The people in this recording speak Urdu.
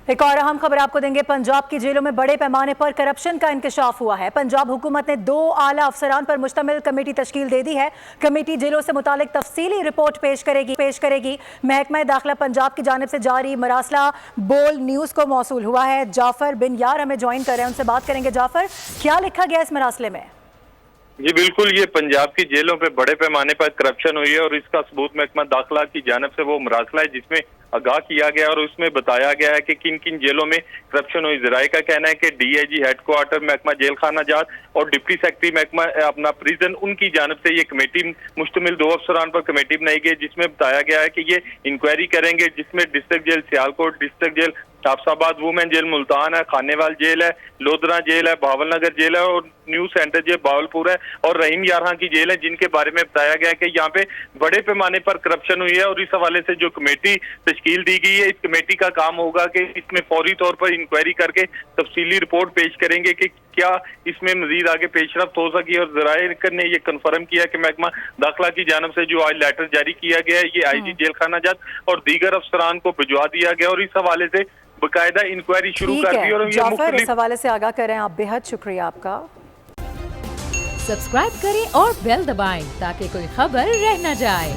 ایک اور اہم خبر آپ کو دیں گے۔ پنجاب کی جیلوں میں بڑے پیمانے پر کرپشن کا انکشاف ہوا ہے۔ پنجاب حکومت نے 2 اعلیٰ افسران پر مشتمل کمیٹی تشکیل دے دی ہے۔ کمیٹی جیلوں سے متعلق تفصیلی رپورٹ پیش کرے گی۔ محکمہ داخلہ پنجاب کی جانب سے جاری مراسلہ بول نیوز کو موصول ہوا ہے۔ جعفر بن یار ہمیں جوائن کر رہے ہیں، ان سے بات کریں گے۔ جعفر، کیا لکھا گیا اس مراسلے میں؟ جی بالکل، یہ پنجاب کی جیلوں پہ بڑے پیمانے پر کرپشن ہوئی ہے اور اس کا ثبوت محکمہ داخلہ کی جانب سے وہ مراسلہ ہے جس میں آگاہ کیا گیا اور اس میں بتایا گیا ہے کہ کن کن جیلوں میں کرپشن ہوئی۔ ذرائع کا کہنا ہے کہ D I G headquarter محکمہ جیل خانہ جات اور ڈپٹی سیکرٹری محکمہ اپنا پریزن، ان کی جانب سے یہ کمیٹی مشتمل 2 افسران پر کمیٹی بنائی گئی، جس میں بتایا گیا ہے کہ یہ انکوائری کریں گے، جس میں district jail Sialkot, district jail Hafizabad women jail Multan ہے، خانے وال جیل ہے، لودھرا جیل ہے، بھاول نگر جیل ہے اور نیو سینٹر جیل باولپور ہے اور رحیم یارہاں کی جیل ہے، جن کے بارے میں بتایا گیا ہے کہ یہاں پہ بڑے پیمانے پر کرپشن ہوئی ہے۔ اور اس حوالے سے جو کمیٹی تشکیل دی گئی ہے، اس کمیٹی کا کام ہوگا کہ اس میں فوری طور پر انکوائری کر کے تفصیلی رپورٹ پیش کریں گے کہ کیا اس میں مزید آگے پیش رفت ہو سکی۔ اور ذرائع نے یہ کنفرم کیا کہ محکمہ داخلہ کی جانب سے جو آج لیٹر جاری کیا گیا ہے، یہ آئی جی جیل خانہ جات اور دیگر افسران کو بھجوا دیا گیا اور اس حوالے سے باقاعدہ انکوائری شروع کر دی۔ اور جعفر، اس حوالے سے آگاہ کر رہے ہیں آپ، بے حد شکریہ آپ کا۔ سبسکرائب کریں اور بیل دبائیں تاکہ کوئی خبر رہ نہ جائے۔